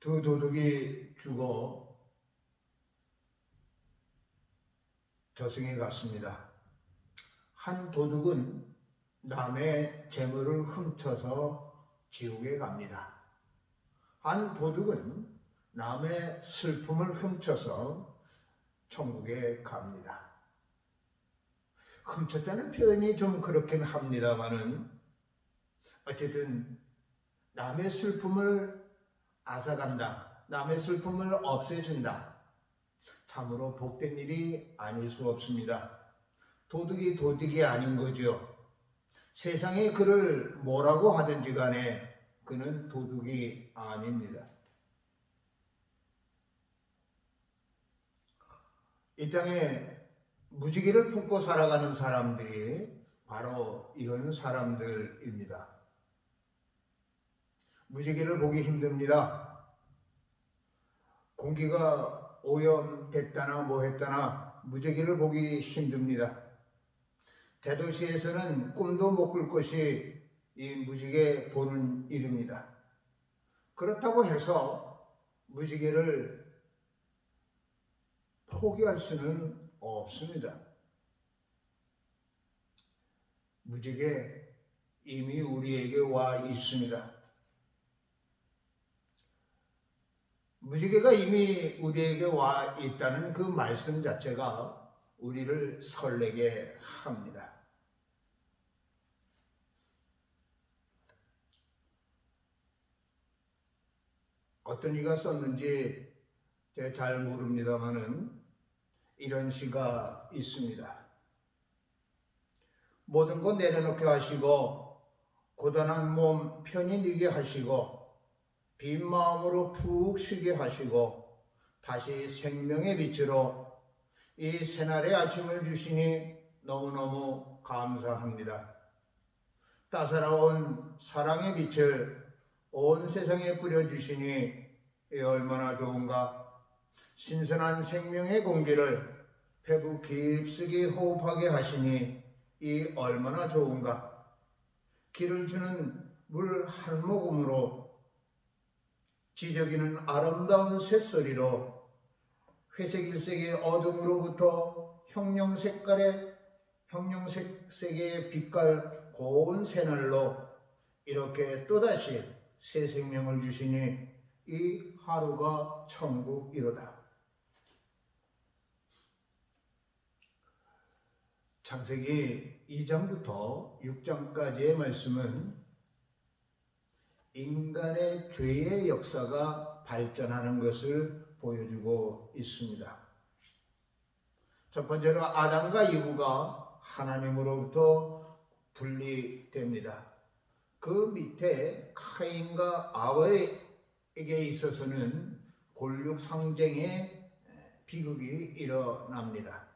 두 도둑이 죽어 저승에 갔습니다. 한 도둑은 남의 재물을 훔쳐서 지옥에 갑니다. 한 도둑은 남의 슬픔을 훔쳐서 천국에 갑니다. 훔쳤다는 표현이 좀 그렇긴 합니다만은 어쨌든 남의 슬픔을 앗아간다, 남의 슬픔을 없애준다. 참으로 복된 일이 아닐 수 없습니다. 도둑이 아닌 거죠. 세상에 그를 뭐라고 하든지 간에 그는 도둑이 아닙니다. 이 땅에 무지개를 품고 살아가는 사람들이 바로 이런 사람들입니다. 무지개를 보기 힘듭니다. 공기가 오염됐다나 뭐 했다나 무지개를 보기 힘듭니다. 대도시에서는 꿈도 못 꿀 것이 이 무지개 보는 일입니다. 그렇다고 해서 무지개를 포기할 수는 없습니다. 무지개 이미 우리에게 와 있습니다. 무지개가 이미 우리에게 와 있다는 그 말씀 자체가 우리를 설레게 합니다. 어떤 이가 썼는지 제가 잘 모릅니다만은 이런 시가 있습니다. 모든 것 내려놓게 하시고 고단한 몸 편히 누게 하시고 빈 마음으로 푹 쉬게 하시고 다시 생명의 빛으로 이 새날의 아침을 주시니 너무너무 감사합니다. 따사로운 사랑의 빛을 온 세상에 뿌려주시니 얼마나 좋은가. 신선한 생명의 공기를 배부 깊숙이 호흡하게 하시니 이 얼마나 좋은가. 길을 주는 물 한 모금으로 지저귀는 아름다운 새소리로 회색일색의 어둠으로부터 형용색의 빛깔 고운 새날로 이렇게 또다시 새 생명을 주시니 이 하루가 천국이로다. 창세기 2장부터 6장까지의 말씀은 인간의 죄의 역사가 발전하는 것을 보여주고 있습니다. 첫 번째로 아담과 이브가 하나님으로부터 분리됩니다. 그 밑에 카인과 아벨에게 있어서는 골육 상쟁의 비극이 일어납니다.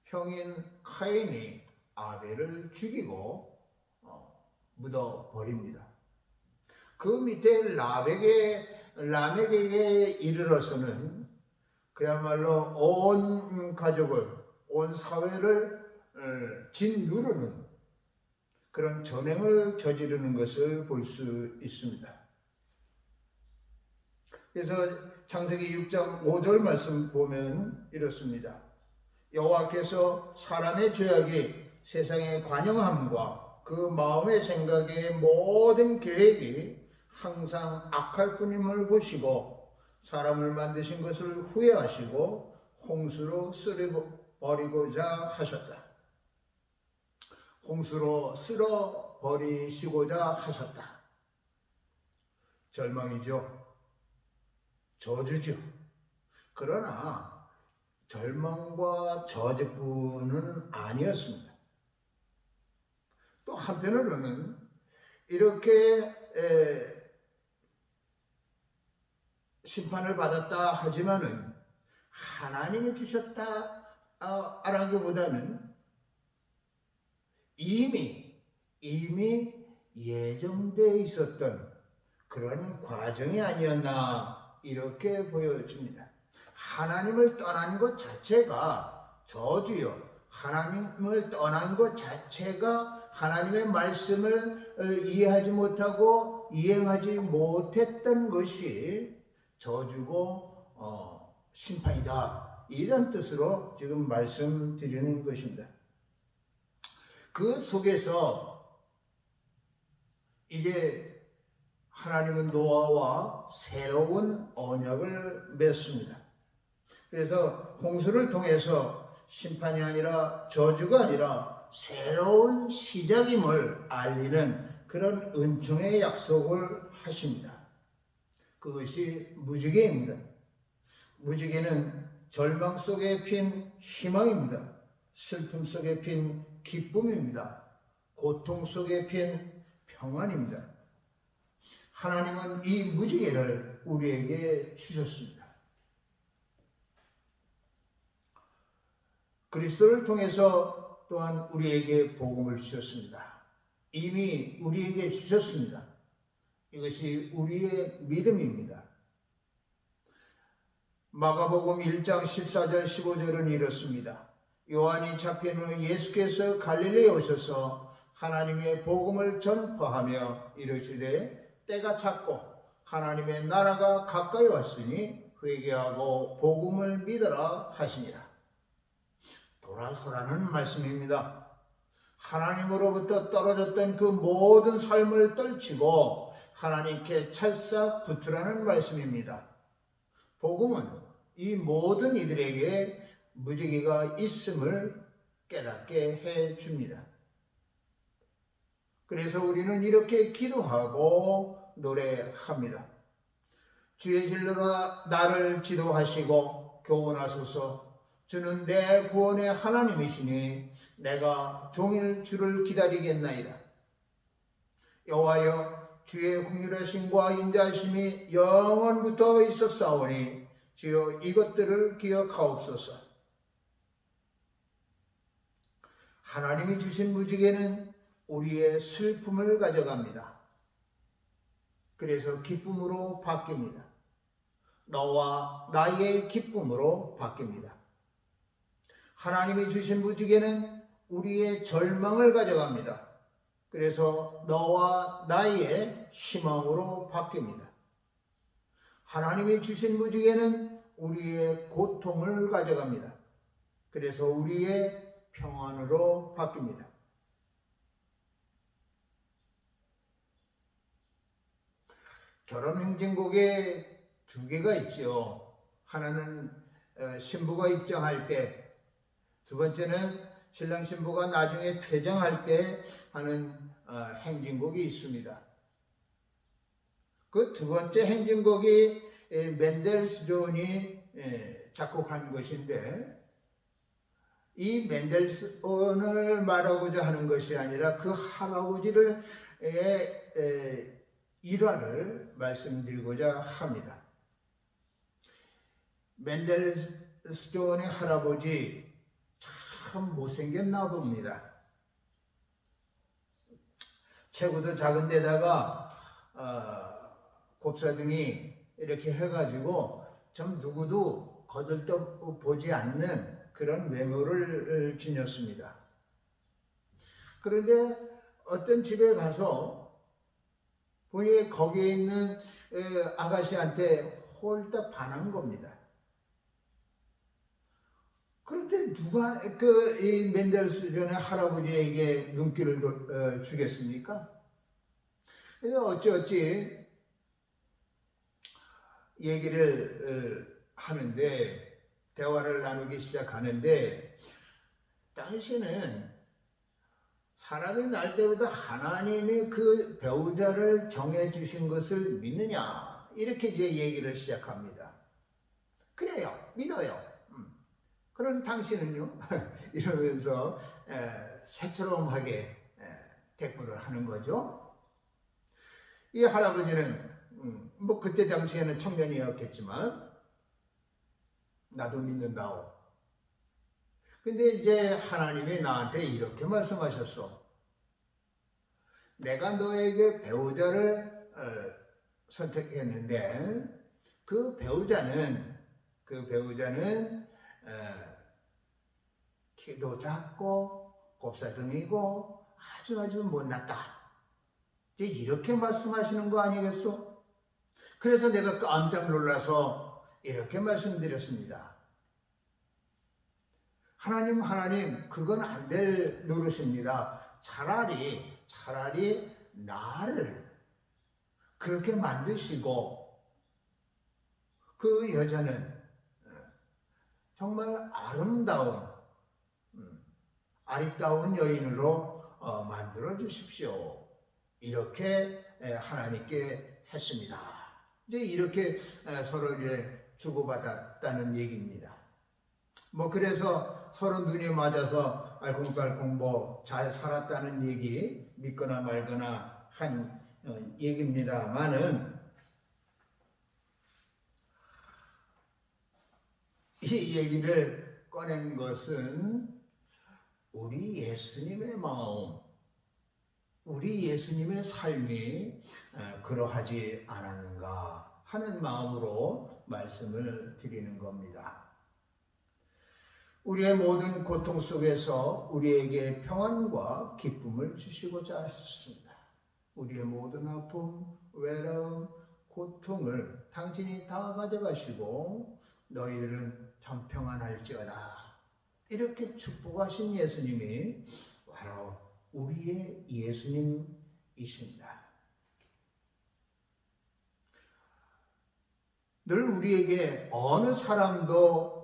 형인 카인이 아벨을 죽이고 묻어버립니다. 그 밑에 라멕에게 이르러서는 그야말로 온 가족을, 온 사회를 짓누르는 그런 전행을 저지르는 것을 볼 수 있습니다. 그래서 창세기 6장 5절 말씀 보면 이렇습니다. 여호와께서 사람의 죄악이 세상의 관영함과 그 마음의 생각의 모든 계획이 항상 악할 뿐임을 보시고 사람을 만드신 것을 후회하시고 홍수로 쓸어버리고자 하셨다. 홍수로 쓸어버리시고자 하셨다. 절망이죠. 저주죠. 그러나 절망과 저주뿐은 아니었습니다. 또 한편으로는 이렇게 심판을 받았다 하지만은 하나님이 주셨다 라기보다는 이미 예정되어 있었던 그런 과정이 아니었나 이렇게 보여집니다. 하나님을 떠난 것 자체가 저주요. 하나님을 떠난 것 자체가 하나님의 말씀을 이해하지 못하고 이행하지 못했던 것이 저주고 심판이다. 이런 뜻으로 지금 말씀드리는 것입니다. 그 속에서 이제 하나님은 노아와 새로운 언약을 맺습니다. 그래서 홍수를 통해서 심판이 아니라 저주가 아니라 새로운 시작임을 알리는 그런 은총의 약속을 하십니다. 그것이 무지개입니다. 무지개는 절망 속에 핀 희망입니다. 슬픔 속에 핀 기쁨입니다. 고통 속에 핀 평안입니다. 하나님은 이 무지개를 우리에게 주셨습니다. 그리스도를 통해서 또한 우리에게 복음을 주셨습니다. 이미 우리에게 주셨습니다. 이것이 우리의 믿음입니다. 마가복음 1장 14절 15절은 이렇습니다. 요한이 잡힌 후 예수께서 갈릴리에 오셔서 하나님의 복음을 전파하며 이르시되 때가 찼고 하나님의 나라가 가까이 왔으니 회개하고 복음을 믿어라 하시니라. 돌아서라는 말씀입니다. 하나님으로부터 떨어졌던 그 모든 삶을 떨치고 하나님께 찰싹 붙으라는 말씀입니다. 복음은 이 모든 이들에게 무지개가 있음을 깨닫게 해줍니다. 그래서 우리는 이렇게 기도하고 노래합니다. 주의 진로가 나를 지도하시고 교훈하소서. 주는 내 구원의 하나님이시니 내가 종일 주를 기다리겠나이다. 여호와여, 주의 긍휼하심과 인자하심이 영원부터 있었사오니 주여 이것들을 기억하옵소서. 하나님이 주신 무지개는 우리의 슬픔을 가져갑니다. 그래서 기쁨으로 바뀝니다. 너와 나의 기쁨으로 바뀝니다. 하나님이 주신 무지개는 우리의 절망을 가져갑니다. 그래서 너와 나의 희망으로 바뀝니다. 하나님이 주신 무지개는 우리의 고통을 가져갑니다. 그래서 우리의 평안으로 바뀝니다. 결혼 행진곡에 두 개가 있죠. 하나는 신부가 입장할 때, 두 번째는 신랑 신부가 나중에 퇴장할 때 하는 행진곡이 있습니다. 그 두 번째 행진곡이 맨델스존이 작곡한 것인데, 이 맨델스존을 말하고자 하는 것이 아니라 그 할아버지를 일화를 말씀드리고자 합니다. 맨델스존의 할아버지 참 못생겼나 봅니다. 체구도 작은 데다가 곱사등이 이렇게 해가지고 좀 누구도 거들떠 보지 않는 그런 외모를 지녔습니다. 그런데 어떤 집에 가서 보니 거기에 있는 아가씨한테 홀딱 반한 겁니다. 그런데 누가 이 맨델스존의 할아버지에게 눈길을 주겠습니까? 그래서 어찌어찌 얘기를 하는데, 대화를 나누기 시작하는데, 당신은 사람이 날 때보다 하나님이 그 배우자를 정해주신 것을 믿느냐? 이렇게 이제 얘기를 시작합니다. 그래요, 믿어요. 그럼 당신은요? 이러면서 새처럼하게 대꾸를 하는 거죠. 이 할아버지는 뭐 그때 당시에는 청년이었겠지만 나도 믿는다오. 근데 이제 하나님이 나한테 이렇게 말씀하셨어. 내가 너에게 배우자를 선택했는데 그 배우자는 키도 작고 곱사등이고 아주 못났다. 이제 이렇게 말씀하시는 거 아니겠소? 그래서 내가 깜짝 놀라서 이렇게 말씀드렸습니다. 하나님, 그건 안 될 노릇입니다. 차라리 나를 그렇게 만드시고 그 여자는 정말 아리따운 여인으로 만들어 주십시오. 이렇게 하나님께 했습니다. 이제 이렇게 서로 이제 주고받았다는 얘기입니다. 그래서 서로 눈이 맞아서 알콩달콩 잘 살았다는 얘기, 믿거나 말거나 한 얘기입니다만은, 이 얘기를 꺼낸 것은 우리 예수님의 마음, 우리 예수님의 삶이 그러하지 않았는가 하는 마음으로 말씀을 드리는 겁니다. 우리의 모든 고통 속에서 우리에게 평안과 기쁨을 주시고자 하셨습니다. 우리의 모든 아픔, 외로움, 고통을 당신이 다 가져가시고 너희들은 참 평안할지어다. 이렇게 축복하신 예수님이 바로 우리의 예수님이십니다. 늘 우리에게 어느 사람도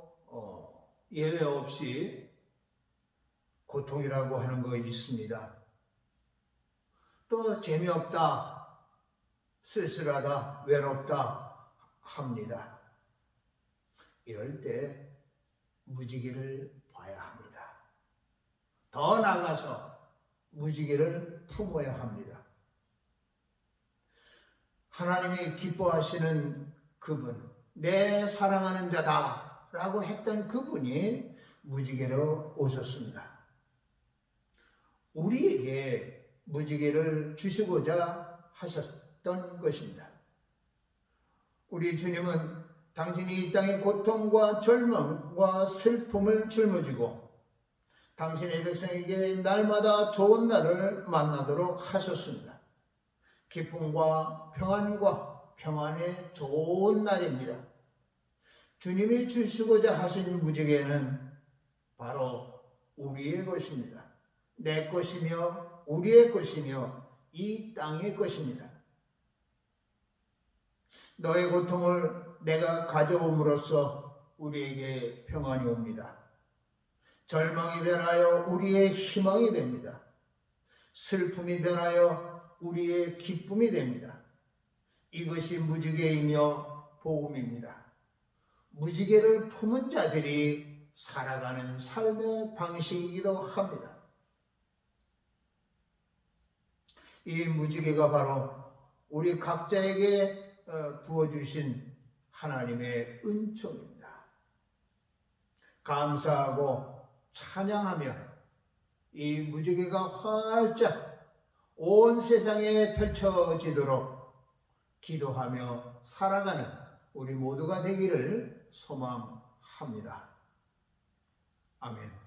예외 없이 고통이라고 하는 거 있습니다. 또 재미없다, 쓸쓸하다, 외롭다 합니다. 이럴 때 무지개를 봐야 합니다. 더 나아가서 무지개를 품어야 합니다. 하나님이 기뻐하시는 그분, 내 사랑하는 자다 라고 했던 그분이 무지개로 오셨습니다. 우리에게 무지개를 주시고자 하셨던 것입니다. 우리 주님은 당신이 이 땅의 고통과 절망과 슬픔을 짊어지고 당신의 백성에게 날마다 좋은 날을 만나도록 하셨습니다. 기쁨과 평안의 좋은 날입니다. 주님이 주시고자 하신 무지개는 바로 우리의 것입니다. 내 것이며 우리의 것이며 이 땅의 것입니다. 너의 고통을 내가 가져옴으로써 우리에게 평안이 옵니다. 절망이 변하여 우리의 희망이 됩니다. 슬픔이 변하여 우리의 기쁨이 됩니다. 이것이 무지개이며 복음입니다. 무지개를 품은 자들이 살아가는 삶의 방식이기도 합니다. 이 무지개가 바로 우리 각자에게 부어주신 하나님의 은총입니다. 감사하고 찬양하며 이 무지개가 활짝 온 세상에 펼쳐지도록 기도하며 살아가는 우리 모두가 되기를 소망합니다. 아멘.